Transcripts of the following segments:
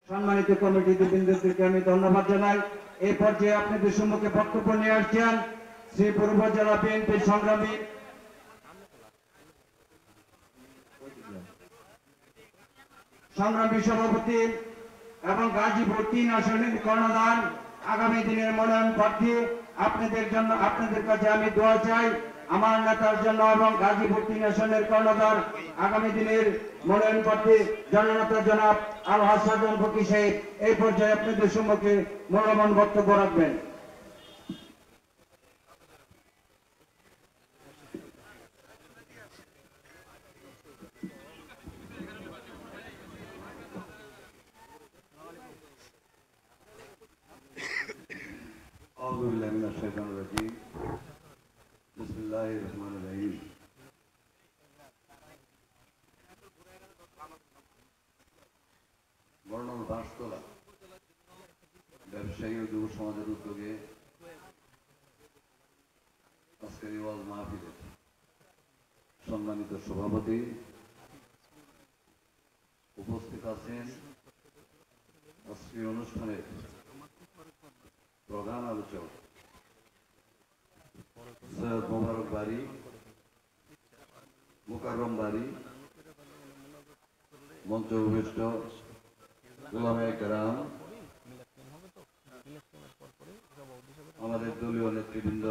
সম্মানিত কমিটিবৃন্দকে আমি ধন্যবাদ জানাই। এই পর্যায়ে আপনাদের সম্মুখে বক্তব্য নিয়ে আসছেন শ্রীপুর উপজেলা বিএনপির সংগ্রামী সভাপতি এবং গাজীপুর ৩ আসনের কর্ণধার, আগামী দিনের মনোনয়ন প্রার্থী। আপনাদের কাছে আমি দোয়া চাই আমার নেতার জন্য এবং গাজীপুর ৩ আসনের কর্ণধার, আগামী দিনের মনোনয়ন প্রার্থী জননেতা জনাব আলহাজ সাজান ফকির সাহেব এই পর্যায়ে আপনাদের সম্মুখে মূল্যবান বক্তব্য রাখবেন। বর্ণল বাঁশতলা ব্যবসায়ী ও যুব সমাজের উদ্যোগে আজকের এই ওয়াজ মাহফিলের সম্মানিত সভাপতি উপস্থিত আছেন, আজকের অনুষ্ঠানের প্রধান আলোচক সৈয়দ মোবারক বাড়ি, মোকাররম বাড়ি, মঞ্চ উপবিষ্ট গোলামে কেরাম, আমাদের দলীয় নেতৃবৃন্দ,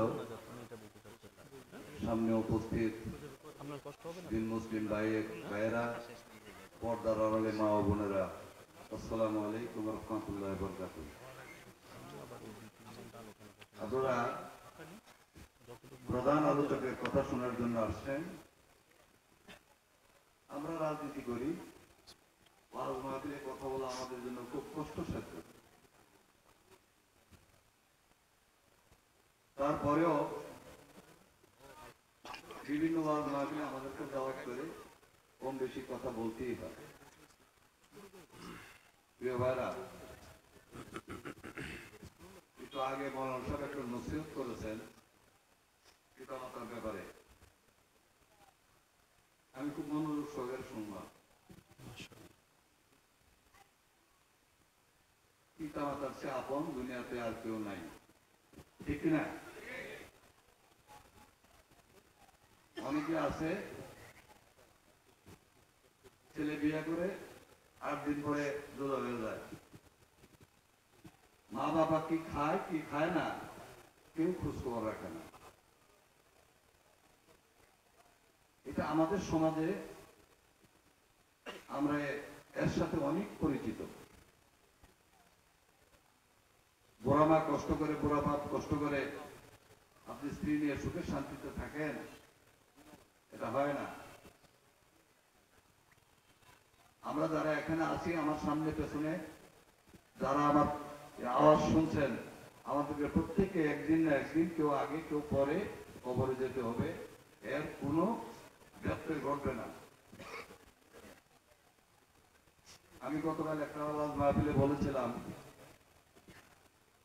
সামনে উপস্থিত দিন মুসলিম ভাইয়েরা, পর্দার আড়ালে মা ও বোনেরা, আসসালামু আলাইকুম ওয়া রাহমাতুল্লাহি ওয়া বারাকাতুহু। আপনারা প্রধান আলোচকের কথা শোনার জন্য আসছেন। আমরা রাজনীতি করি, ওয়াজ মাহফিলে কথা বলা আমাদের জন্য খুব কষ্টসাধ্য। তারপরেও বিভিন্ন ওয়াজ মাহফিলে আমাদেরকে দাওয়াত করে কম বেশি কথা বলতেই হয়। প্রিয় ভাইরা, একটু আগে মৌলানা সাহেব একটা নসিহত করেছেন পিতামাতার ব্যাপারে, আমি খুব মনোযোগ সহকারে শুনলাম। পিতামাতার চেয়ে আপন দুনিয়াতে আর কেউ নাই, ঠিক না? অনেকে আছে ছেলে বিয়ে করে 8 দিন পরে জোড়া হয়ে যায়। মা বাবা কি খায় কি খায় না কেউ খোঁজ খবর রাখে না। এটা আমাদের সমাজে আমরা এর সাথে অনেক পরিচিত। বুড়া মা কষ্ট করে, বুড়া বাপ কষ্ট করে আপনি স্ত্রী নিয়ে সুখে শান্তিতে থাকেন, এটা হয় না। আমরা যারা এখানে আছি, আমার সামনে পেছনে যারা আমার আওয়াজ শুনছেন, আমাদেরকে প্রত্যেকে একদিন না একদিন, কেউ আগে কেউ পরে কবরে যেতে হবে, এর কোনো ব্যত্যয় ঘটবে না। আমি গতকাল একটা আওয়াজ মাহফিলে বলেছিলাম,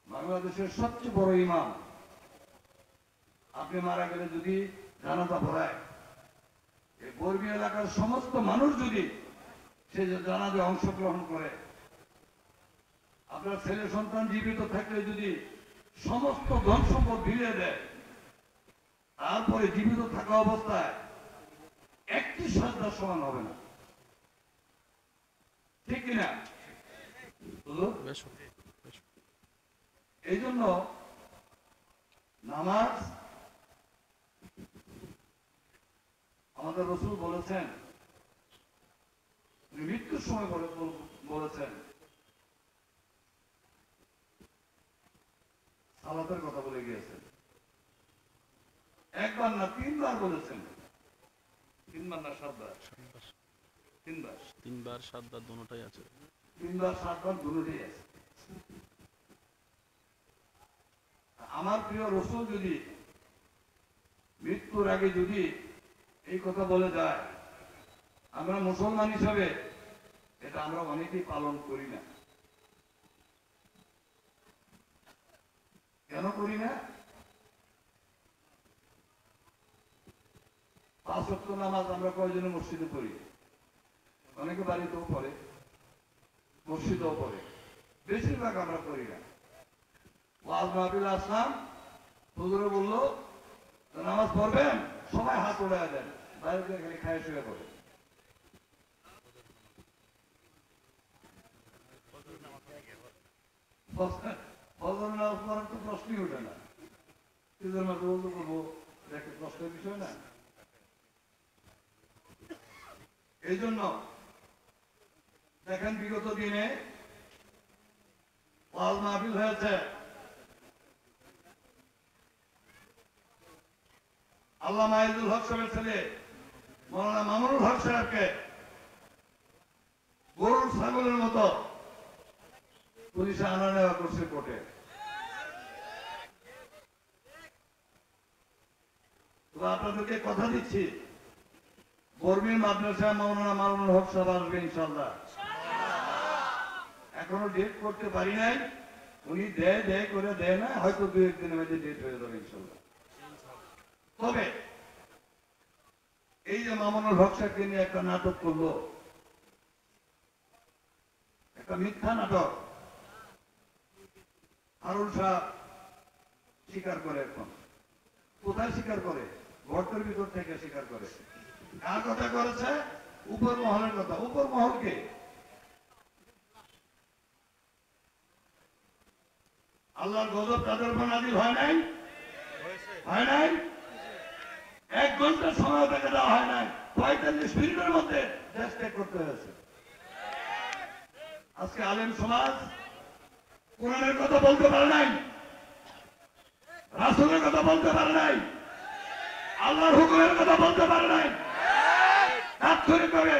বাংলাদেশের সবচেয়ে বড় ইমাম আপনি মারা গেলে যদি জানাজা পড়ায়, এই বর্গী এলাকার সমস্ত মানুষ যদি সে জানাজায় অংশগ্রহণ করে, আপনার ছেলে সন্তান জীবিত থাকলে যদি সমস্ত ধন সম্পদ বিলিয়ে দেয়, তারপরে জীবিত থাকা অবস্থায় একটি সাজদার সমান হবে না, ঠিক কিনা? এই জন্য নামাজ আমাদের রাসূল বলেছেন, মৃত্যুর সময় বলেছেন সালাতের কথা বলে গিয়েছেন। একবার না 3 বার বলেছেন। 3 বার না 7 বার? 3 বার। 3 বার 7 বার দুটোটাই আছে। 3 বার 7 বার দুটোটাই আছে। আমার প্রিয় রাসূল যদি মৃত্যুর আগে যদি এই কথা বলে যায়, আমরা মুসলমান হিসাবে এটা আমরা অনেকেই পালন করি না। কেন করি না? 5 ওয়াক্ত নামাজ আমরা কয়জনে মসজিদে পড়ি, অনেকে বাড়িতেও পড়ে, মসজিদও পড়ে, বেশিরভাগ আমরা করি না। ওয়াজ মাহফিল আসলাম, হুজুরে বললো নামাজ পড়বেন, সবাই হাত উড়ায় দেন, বাইরে থেকে খালি খায় শুয়ে পড়ে। ফজর নামাজ পড়ার তো প্রশ্নই ওঠে না, ঈদের মাঠে বলতে করবো, একটা প্রশ্নের বিষয় না। এই জন্য দেখেন বিগত দিনে ওয়াজ মাহফিল হয়েছে, আল্লামা আইজুল হক সাহেবের ছেলে মৌলানা মামুনুল হক সাহেবকে গরুর ছাগলের মতো পুলিশে আনা নেওয়া করছে কোর্টে। তো আপনাদেরকে কথা দিচ্ছি, বর্মির মাদ্রাসায় মৌলানা মামুনুল হক সাহেব আসবে ইনশাআল্লাহ। এখনো ডেট করতে পারি নাই, উনি দেয় করে দেয় না, হয়তো 2-1 দিনের মধ্যে ডেট হয়ে যাবে ইনশাআল্লাহ। তবে এই যে মামুনুল হক সাহেবকে নিয়ে একটা নাটক করলো, একটা মিথ্যা নাটক, হারুন সাহেব স্বীকার করে। এখন কোথায় স্বীকার করে? গর্তের ভিতর থেকে স্বীকার করে। কার কথা করেছে? উপর মহলের কথা। উপর মহলকে আল্লাহর গজব তাদের উপর নাযিল হয় নাই? হয় নাই? 1 ঘন্টা সময় তাকে দেওয়া হয় নাই, 45 মিনিটের মধ্যে দেশ ত্যাগ করতে হয়েছে। আজকে আলেম সমাজ কোরআনের কথা বলতে পারে নাই, রাসূলের কথা বলতে পারে নাই, আল্লাহর হুকুমের কথা বলতে পারে নাই। তাৎক্ষণিক ভাবে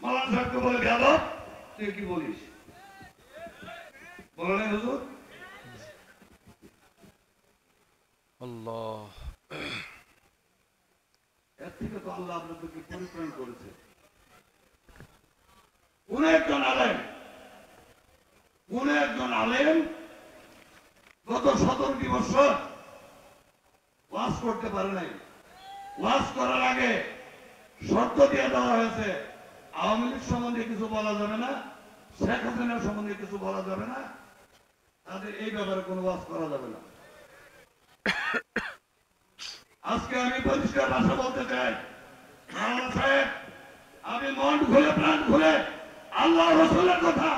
মাওলানা সাহেবকে বলে, বেয়াদব তুই কি বলিস? বলে নাই হুজুর? আল্লাহ, এর থেকে তো আল্লাহ আপনাদেরকে পরিত্রাণ করেছে। কোন একজন আলেম গত 17 বছর ওয়াজ করতে পারে নাই। ওয়াজ করার আগে শর্ত দিয়ে দেওয়া হয়েছে, আওয়ামী লীগ সম্বন্ধে কিছু বলা যাবে না, শেখ হাসিনার সম্বন্ধে কিছু বলা যাবে না, তাদের এই ব্যাপারে কোনো ওয়াজ করা যাবে না। আজকে আমি পরিষ্কার ভাষা বলতে চাই, মাওলানা সাহেব আপনি মন খুলে প্রাণ খুলে আল্লাহ রাসূলের কথা,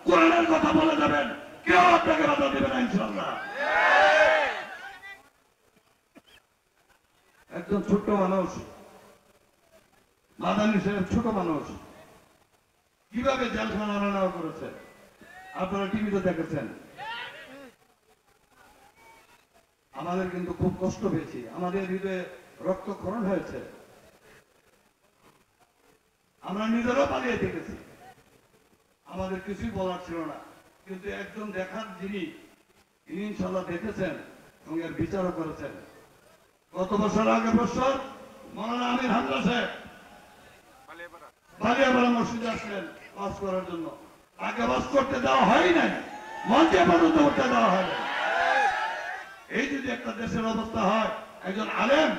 কোরআনের কথা বলে যাবেন, কেউ আপনাকে বাধা দেবে না ইনশাআল্লাহ। একজন ছোট্ট মানুষ, মাদানী সাহেব ছোট মানুষ, কিভাবে জেলখানা নেওয়া করেছে আপনারা টিভিতে দেখেছেন। আমাদের কিন্তু খুব কষ্ট পেয়েছি, আমাদের হৃদয়ে রক্তক্ষরণ হয়েছে, আমরা নিজেরাও পালিয়ে থেকেছি, আমাদের কিছুই বলার ছিল না। কিন্তু একজন দেখার যিনি, তিনি ইনশাআল্লাহ দেখেছেন এবং এর বিচারও করেছেন। গত বছর আগের বছর মৌলানা আমির হামজা সাহেব বালিয়াপাড়া মসজিদে আসলেন ওয়াজ করার জন্য, তাকে ওয়াজ করতে দেওয়া হয় নাই, মঞ্চে পর্যন্ত উঠতে দেওয়া হয় নাই। এই যদি একটা দেশের অবস্থা হয়, একজন আলেম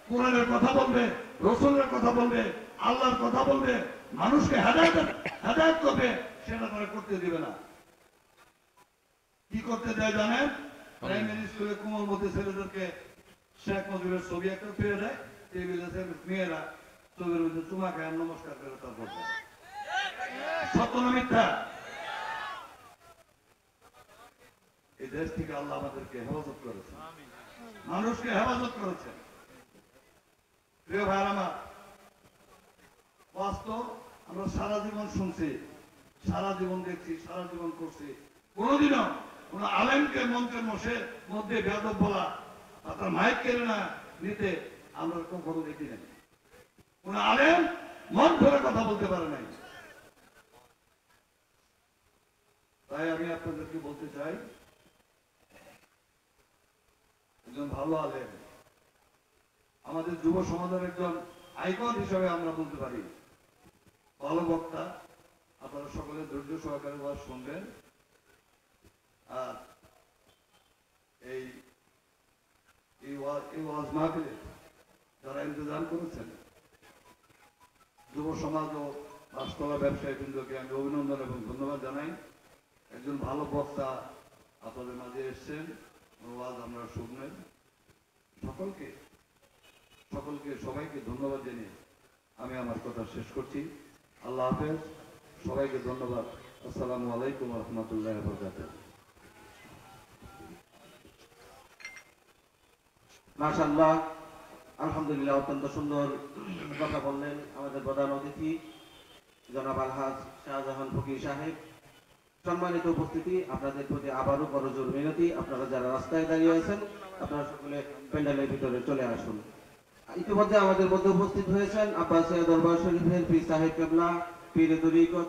কোরআনের কথা বলবে, রাসূলের কথা বলবে, আল্লাহর কথা বলবে, মানুষকে হেদায়েত করবে, সেটা তারা করতে দিবে না। কি করতে দেয় জানেন? প্রাইমারি স্কুলে কোমলমতি ছেলেদেরকে শেখ মুজিবের ছবি একটা ফিরে দেয়, টেবিলে মেয়েরা ছবির মধ্যে চুমা খায়, নমস্কার করে তারপর সত্য না মিথ্যা? এই দেশ থেকে আল্লাহ আমাদেরকে হেফাজত করেছে, মানুষকে হেফাজত করেছে। প্রিয় ভাইয়ের আমার, বাস্তব আমরা সারা জীবন শুনছি, সারা জীবন দেখছি, সারা জীবন করছি, কোনোদিনও কোন আলেমকে মঞ্চের মধ্যে বেয়াদব বলা, তার মাইক কেড়ে না নিতে আমরা কখনো দেখি নাই। কোন আলেম মন ধরে কথা বলতে পারে নাই। তাই আমি আপনাদেরকে বলতে চাই, একজন ভালো আলেম, আমাদের যুব সমাজের একজন আইকন হিসেবে আমরা বলতে পারি, ভালো বক্তা। আপনারা সকলে ধৈর্য সহকারে ওয়াজ শুনবেন। আর এই ওয়াজ মাহফিলে যারা ইন্তজাম করেছেন, যুব সমাজ ও পাঁচতলা ব্যবসায়ী বৃন্দকে আমি অভিনন্দন এবং ধন্যবাদ জানাই। একজন ভালো বক্তা আপনাদের মাঝে এসছেন, ওয়াজ আমরা শুনলেন। সকলকে সবাইকে ধন্যবাদ জানিয়ে আমি আমার কথা শেষ করছি। আল্লাহ হাফেজ, সবাইকে ধন্যবাদ। আসসালামু আলাইকুম ওয়া রাহমাতুল্লাহি ওয়া বারাকাতুহু। মাশাআল্লাহ, আলহামদুলিল্লাহ, অত্যন্ত সুন্দর কথা বললেন আমাদের প্রধান অতিথি জনাব আলহাজ শাহজাহান ফকির সাহেব। সম্মানিত উপস্থিতি, আপনাদের প্রতি আবারও করজোর মিনতি, আপনারা যারা রাস্তায় দাঁড়িয়ে আছেন আপনারা সকলে প্যান্ডেলের ভিতরে চলে আসুন। ইতিমধ্যে আমাদের মধ্যে উপস্থিত হয়েছেন আব্বাসিয়া দরবার শরীফের পীর সাহেব কেবলা, পীর তরিকত